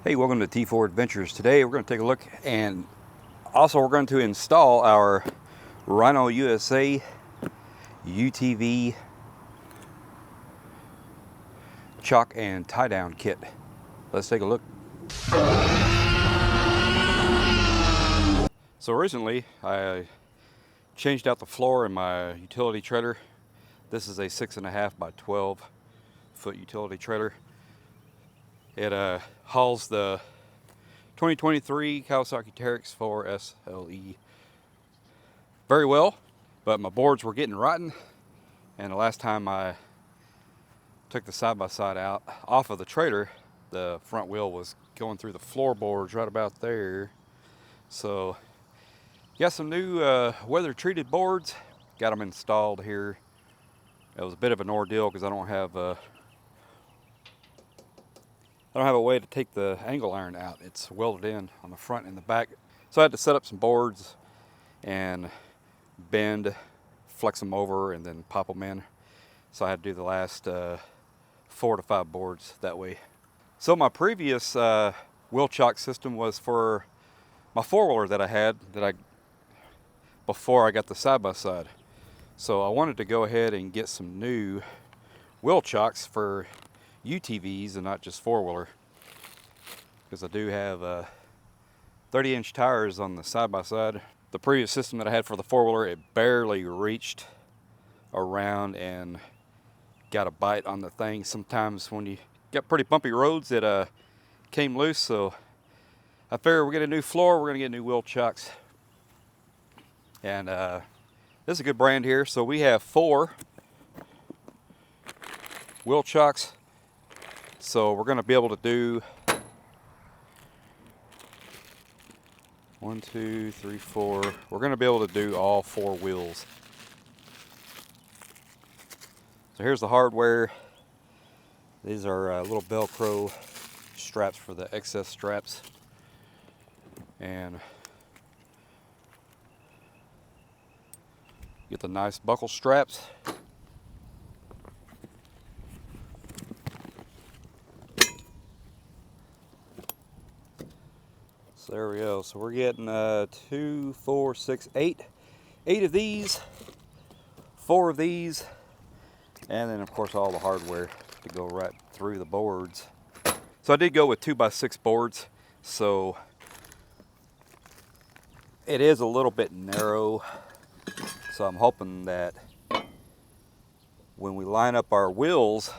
Hey, welcome to T4 Adventures. Today we're going to take a look, and also we're going to install our Rhino USA UTV chock and tie down kit. Let's take a look. So recently I changed out the floor in my utility trailer. This is a 6.5 by 12 foot utility trailer. It hauls the 2023 Kawasaki Teryx 4 SLE very well, but my boards were getting rotten, and the last time I took the side-by-side out off of the trailer, the front wheel was going through the floorboards right about there. So got some new weather treated boards, got them installed here. It was a bit of an ordeal because I don't have a way to take the angle iron out. It's welded in on the front and the back. So I had to set up some boards and bend, flex them over, and then pop them in. So I had to do the last 4 to 5 boards that way. So my previous wheel chock system was for my four-wheeler that I had before I got the side-by-side. So I wanted to go ahead and get some new wheel chocks for UTVs and not just four-wheeler, because I do have 30-inch tires on the side-by-side. The previous system that I had for the four-wheeler, it barely reached around and got a bite on the thing. Sometimes when you got pretty bumpy roads, it came loose. So I figured we'll get a new floor, we're gonna get new wheel chocks. And this is a good brand here. So we have 4 wheel chocks. So we're gonna be able to do 1, 2, 3, 4. We're gonna be able to do all 4 wheels. So here's the hardware. These are little Velcro straps for the excess straps. And get the nice buckle straps. So there we go. So we're getting 2, 4, 6, 8 of these, 4 of these, and then of course all the hardware to go right through the boards. So I did go with 2x6 boards, so it is a little bit narrow. So I'm hoping that when we line up our wheels,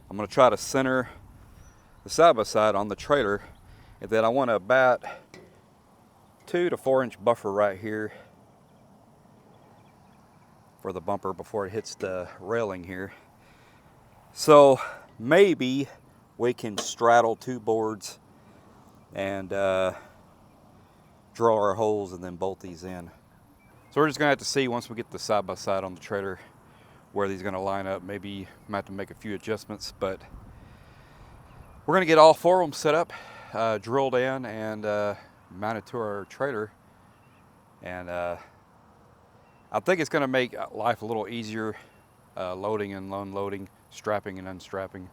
I'm going to try to center the side-by-side on the trailer, and then I want about 2 to 4 inch buffer right here for the bumper before it hits the railing here. So maybe we can straddle 2 boards and drill our holes and then bolt these in. So we're just gonna have to see once we get the side-by-side on the trailer where these are gonna line up. Maybe might have to make a few adjustments, but we're gonna get all 4 of them set up, drilled in, and mounted to our trailer. And I think it's gonna make life a little easier, loading and unloading, strapping and unstrapping.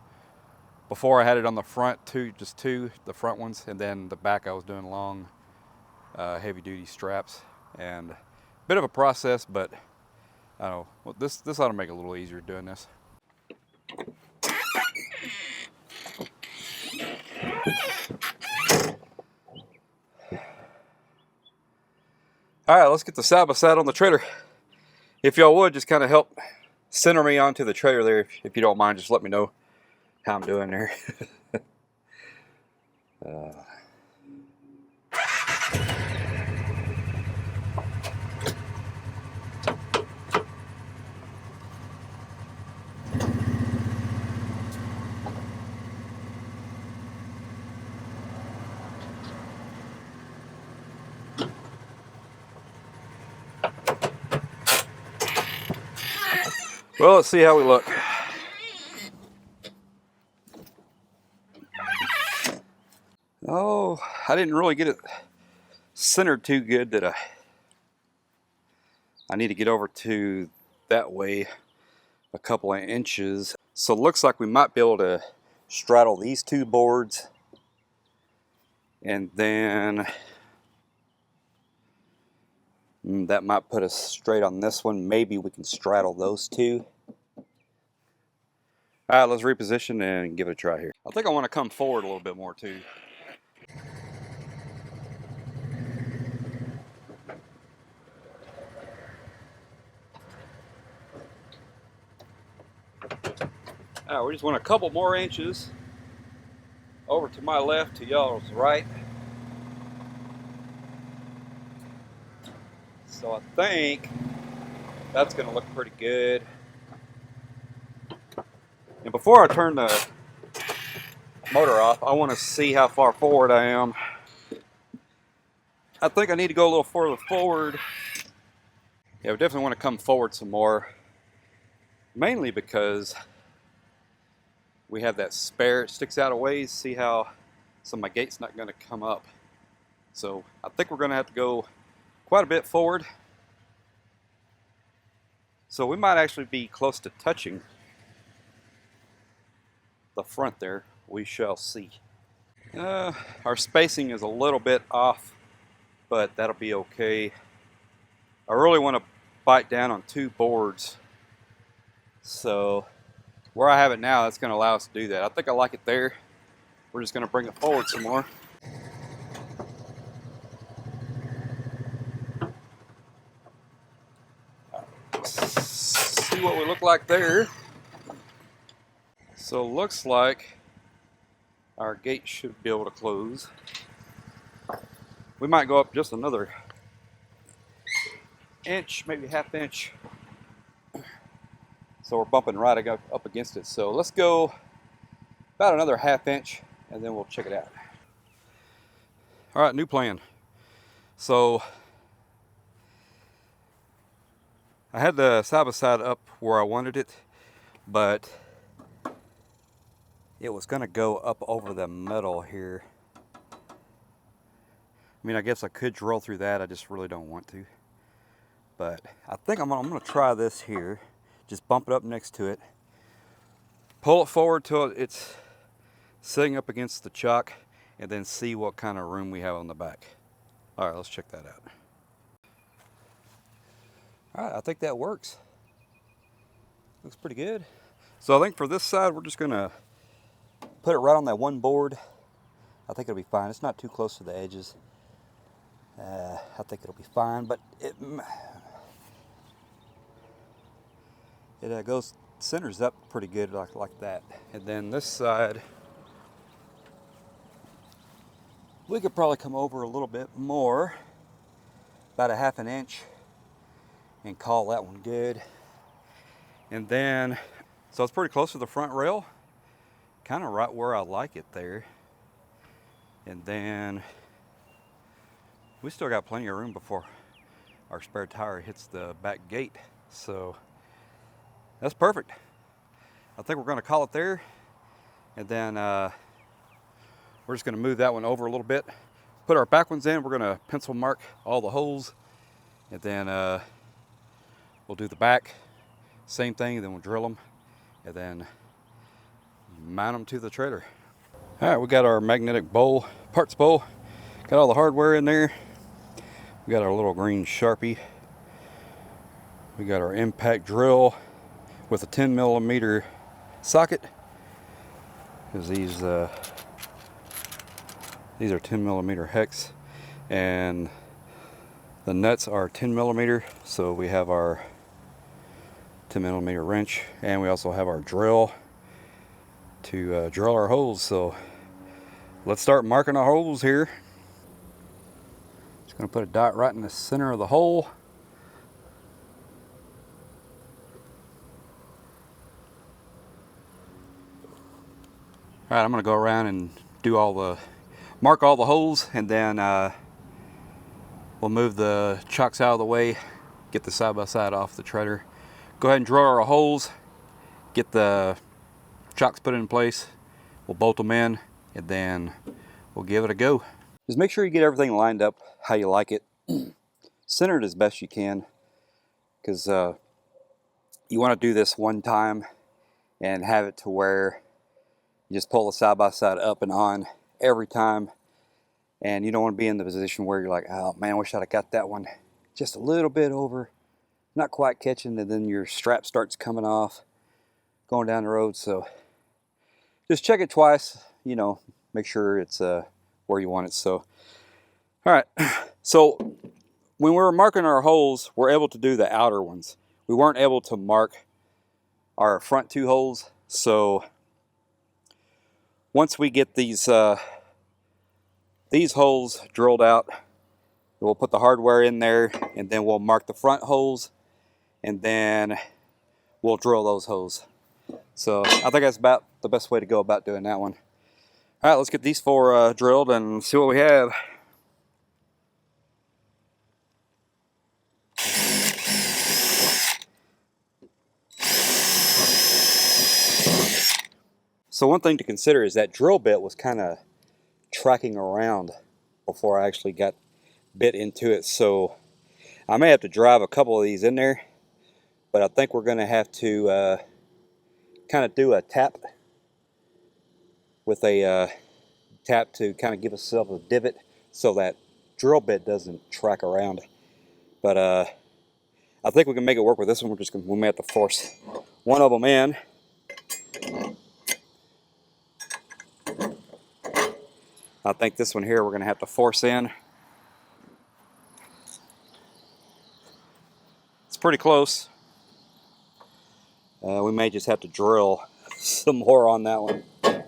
Before I had it on the front, just two, the front ones, and then the back I was doing long, heavy duty straps. And bit of a process, but I don't know, well, this ought to make it a little easier doing this. All right, let's get the side-by-side on the trailer. If y'all would, just kind of help center me onto the trailer there. If you don't mind, just let me know how I'm doing there. Well, let's see how we look. Oh, I didn't really get it centered too good. That I need to get over to that way a couple of inches. So it looks like we might be able to straddle these 2 boards And then that might put us straight on this one. Maybe we can straddle those two. All right, let's reposition and give it a try here. I think I want to come forward a little bit more too. All right, we just want a couple more inches over to my left to y'all's right. So I think that's going to look pretty good. And before I turn the motor off, I want to see how far forward I am. I think I need to go a little further forward. Yeah, we definitely want to come forward some more. Mainly because we have that spare, it sticks out a ways. See how some of my gate's not going to come up. So I think we're going to have to go quite a bit forward. So we might actually be close to touching the front there. We shall see. Our spacing is a little bit off, but that'll be okay. I really want to bite down on 2 boards. So where I have it now, that's going to allow us to do that. I think I like it there. We're just going to bring it forward some more. See what we look like there. So it looks like our gate should be able to close. We might go up just another inch, maybe ½ inch. So we're bumping right up against it. So let's go about another ½ inch and then we'll check it out. All right, new plan. So I had the side-by-side up where I wanted it, but it was gonna go up over the middle here. I mean, I guess I could drill through that. I just really don't want to. But I think I'm gonna try this here. Just bump it up next to it. Pull it forward till it's sitting up against the chock, and then see what kind of room we have on the back. All right, let's check that out. All right, I think that works. Looks pretty good. So I think for this side, we're just gonna put it right on that one board. I think it'll be fine. It's not too close to the edges. I think it'll be fine, but it goes centers up pretty good like that. And then this side, we could probably come over a little bit more, about ½ inch, and call that one good. And then, so it's pretty close to the front rail, kind of right where I like it there. And then we still got plenty of room before our spare tire hits the back gate. So that's perfect. I think we're going to call it there. And then we're just going to move that one over a little bit. Put our back ones in. We're going to pencil mark all the holes. And then we'll do the back. Same thing. Then we'll drill them. And then mount them to the trailer. All right, we got our magnetic bowl, parts bowl. Got all the hardware in there. We got our little green Sharpie. We got our impact drill with a 10mm socket. Because these are 10mm hex, and the nuts are 10mm. So we have our 10mm wrench, and we also have our drill to drill our holes. So let's start marking our holes here. Just gonna put a dot right in the center of the hole. All right, I'm gonna go around and mark all the holes, and then we'll move the chocks out of the way, get the side-by-side off the trailer. Go ahead and drill our holes, get the chocks put in place. We'll bolt them in, and then we'll give it a go. Just make sure you get everything lined up how you like it. Center it as best you can, because you want to do this one time and have it to where you just pull the side-by-side up and on every time, And you don't want to be in the position where you're like, oh man, I wish I'd have got that one just a little bit over, not quite catching, and then your strap starts coming off going down the road. So just check it twice, you know, make sure it's where you want it. So, all right. So when we were marking our holes, we're able to do the outer ones. We weren't able to mark our front 2 holes. So once we get these holes drilled out, we'll put the hardware in there, and then we'll mark the front holes, and then we'll drill those holes. So I think that's about the best way to go about doing that one. All right, let's get these 4 drilled and see what we have. So one thing to consider is that drill bit was kind of tracking around before I actually got bit into it. So I may have to drive a couple of these in there, but I think we're going to have to kind of do a tap with a tap to kind of give ourselves a divot so that drill bit doesn't track around. But I think we can make it work with this one. We may have to force one of them in. I think this one here we're going to have to force in. It's pretty close. We may just have to drill some more on that one. I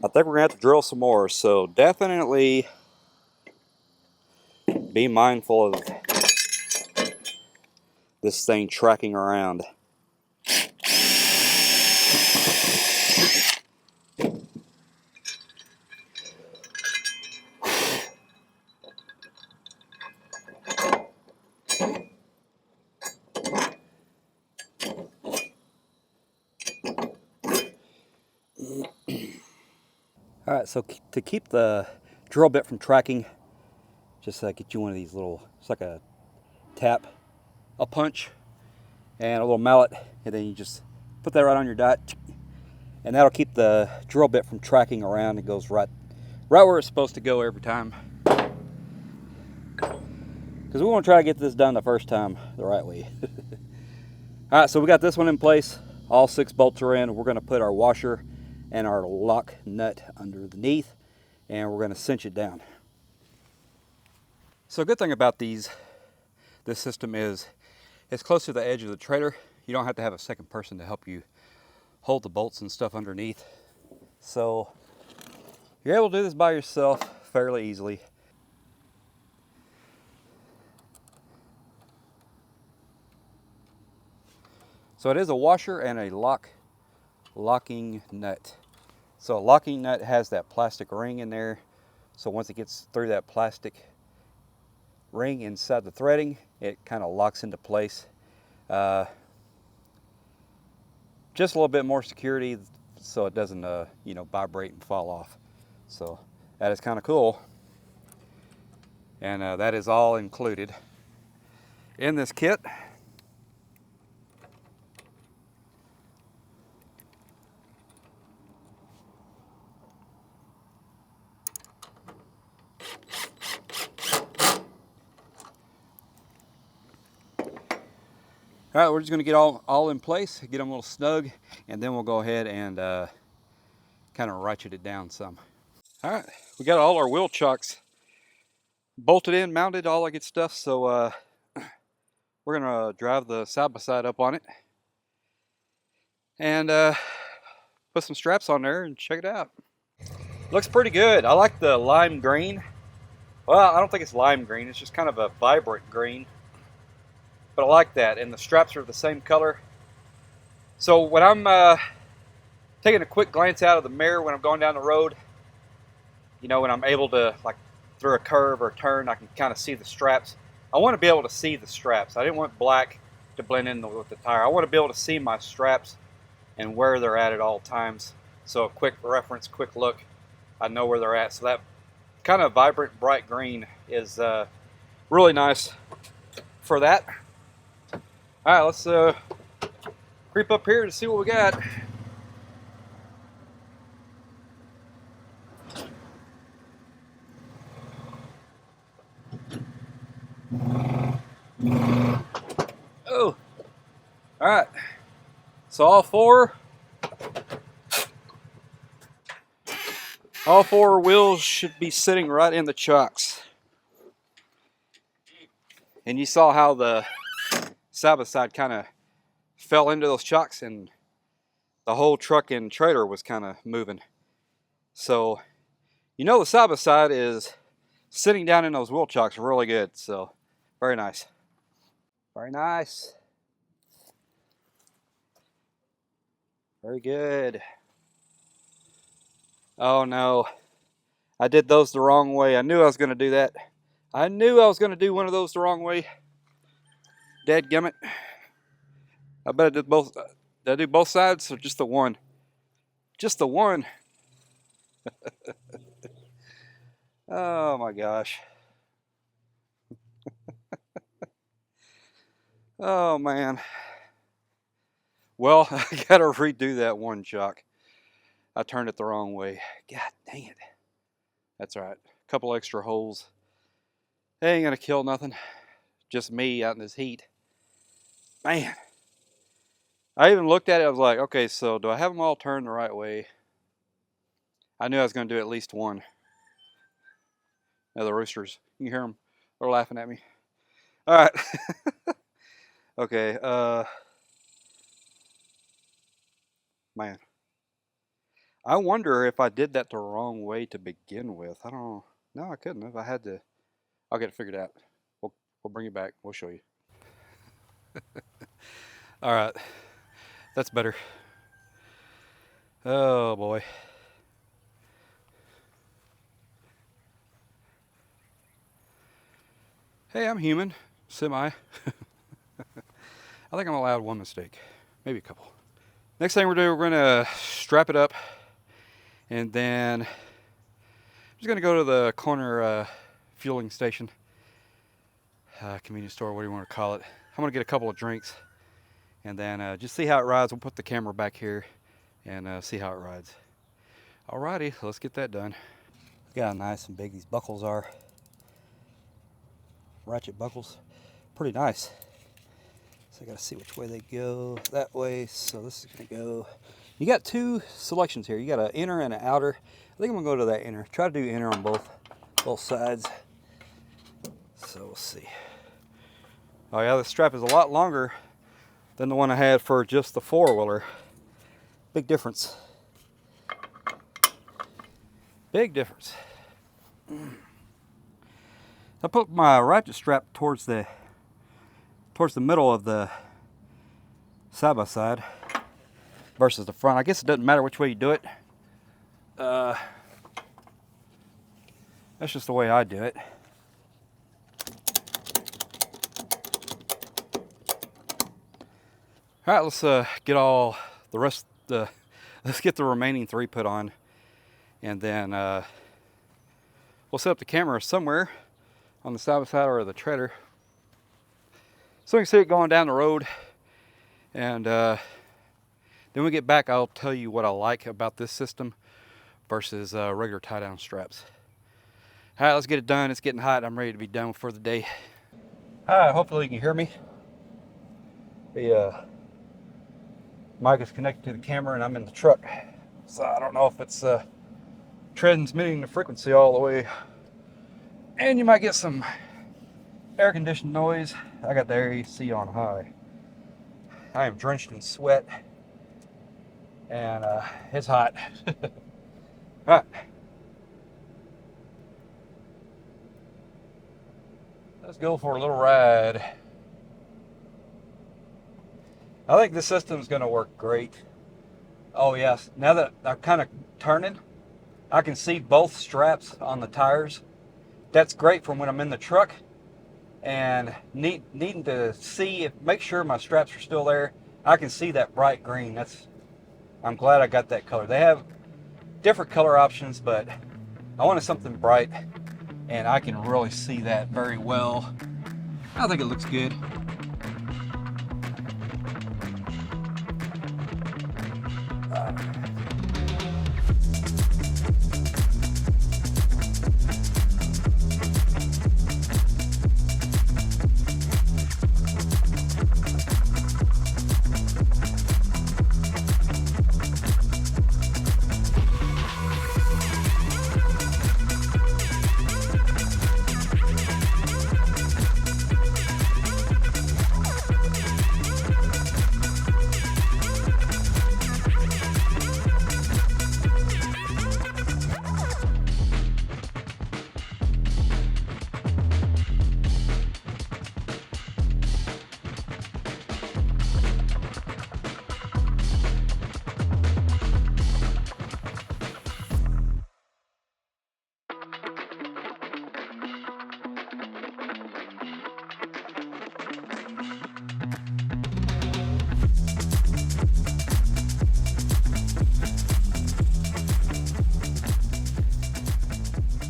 think we're going to have to drill some more, so definitely be mindful of this thing tracking around. All right, so to keep the drill bit from tracking, just get you one of these little, it's like a tap, a punch, and a little mallet, and then you just put that right on your dot, and that'll keep the drill bit from tracking around. It goes right where it's supposed to go every time. Because we want to try to get this done the first time the right way. All right, so we got this one in place. All 6 bolts are in. We're going to put our washer and our lock nut underneath, and we're going to cinch it down. So a good thing about this system is it's close to the edge of the trailer. You don't have to have a second person to help you hold the bolts and stuff underneath. So you're able to do this by yourself fairly easily. So it is a washer and a locking nut. So a locking nut has that plastic ring in there. So once it gets through that plastic ring inside the threading, it kind of locks into place. Just a little bit more security so it doesn't vibrate and fall off. So that is kind of cool. And that is all included in this kit. All right, we're just going to get all in place, get them a little snug, and then we'll go ahead and kind of ratchet it down some. All right, we got all our wheel chocks bolted in, mounted, all that good stuff. So we're going to drive the side-by-side up on it and put some straps on there and check it out. Looks pretty good. I like the lime green. Well, I don't think it's lime green. It's just kind of a vibrant green. But I like that, and the straps are the same color. So when I'm taking a quick glance out of the mirror when I'm going down the road, you know, when I'm able to, like, through a curve or a turn, I can kind of see the straps. I want to be able to see the straps. I didn't want black to blend in with the tire. I want to be able to see my straps and where they're at all times. So a quick reference, quick look, I know where they're at. So that kind of vibrant, bright green is really nice for that. All right, let's creep up here to see what we got. Oh, all right. So all four wheels should be sitting right in the chocks. And you saw how the side by side kind of fell into those chocks, and the whole truck and trailer was kind of moving. So, you know, the side by side is sitting down in those wheel chocks really good. So, very nice. Very nice. Very good. Oh no, I did those the wrong way. I knew I was going to do that. I knew I was going to do one of those the wrong way. Dadgummit. I better do both. Did I do both sides or just the one? Just the one. Oh my gosh. Oh man. Well, I gotta redo that one chock. I turned it the wrong way. God dang it. That's all right. A couple extra holes. They ain't gonna kill nothing. Just me out in this heat. Man. I even looked at it. I was like, okay, so do I have them all turned the right way? I knew I was gonna do at least one. Now the roosters. You can hear them. They're laughing at me. All right. Okay. Man. I wonder if I did that the wrong way to begin with. I don't know. No, I couldn't have. I had to. I'll get it figured out. We'll bring it back. We'll show you. All right. That's better. Oh boy. Hey, I'm human. Semi. I think I'm allowed one mistake. Maybe a couple. Next thing we're doing, we're going to strap it up. And then I'm just going to go to the corner fueling station. Convenience store, what do you want to call it. I'm going to get a couple of drinks. And then just see how it rides. We'll put the camera back here and see how it rides. Alrighty, let's get that done. Look how nice and big these buckles are. Ratchet buckles. Pretty nice. So I got to see which way they go. That way, so this is going to go. You got two selections here. You got an inner and an outer. I think I'm going to go to that inner. Try to do inner on both sides. So we'll see. Oh yeah, the strap is a lot longer than the one I had for just the four-wheeler. Big difference. Big difference. I put my ratchet strap towards the middle of the side-by-side versus the front. I guess it doesn't matter which way you do it. That's just the way I do it. All right, let's get all the rest. Let's get the remaining three put on, and then we'll set up the camera somewhere on the side-by-side or the trailer, so we can see it going down the road. And then when we get back, I'll tell you what I like about this system versus regular tie-down straps. All right, let's get it done. It's getting hot. I'm ready to be done for the day. All right, hopefully you can hear me. The mic is connected to the camera and I'm in the truck, so I don't know if it's transmitting the frequency all the way, and you might get some air conditioned noise. I got the AC on high. I am drenched in sweat and it's hot. All right, let's go for a little ride. I think this system is going to work great. Oh yes, now that I'm kind of turning, I can see both straps on the tires. That's great for when I'm in the truck and needing to see make sure my straps are still there. I can see that bright green. I'm glad I got that color. They have different color options, but I wanted something bright, and I can really see that very well. I think it looks good.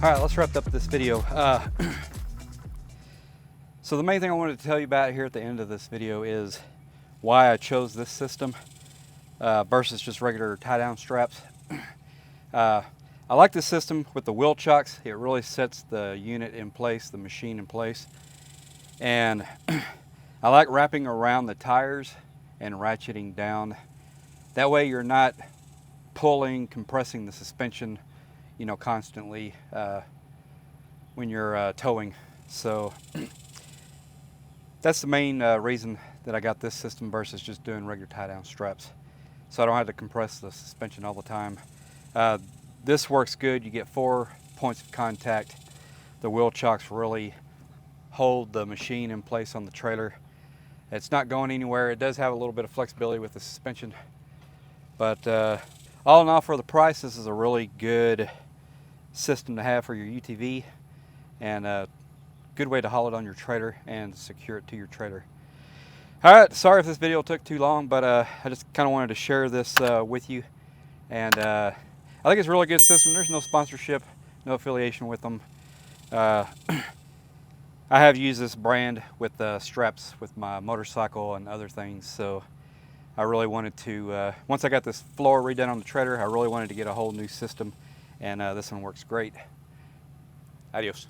All right, let's wrap up this video. So the main thing I wanted to tell you about here at the end of this video is why I chose this system versus just regular tie-down straps. I like this system with the wheel chocks. It really sets the unit in place, the machine in place. And I like wrapping around the tires and ratcheting down. That way you're not pulling, compressing the suspension, you know, constantly when you're towing. So that's the main reason that I got this system versus just doing regular tie-down straps. So I don't have to compress the suspension all the time. This works good. You get 4 points of contact. The wheel chocks really hold the machine in place on the trailer. It's not going anywhere. It does have a little bit of flexibility with the suspension. But all in all, for the price, this is a really good system to have for your UTV, and a good way to haul it on your trailer and secure it to your trailer. All right, sorry if this video took too long, but I just kind of wanted to share this with you. And I think it's a really good system. There's no sponsorship, no affiliation with them. I have used this brand with straps with my motorcycle and other things, so I really wanted to, once I got this floor redone on the trailer, I really wanted to get a whole new system, and this one works great. Adios.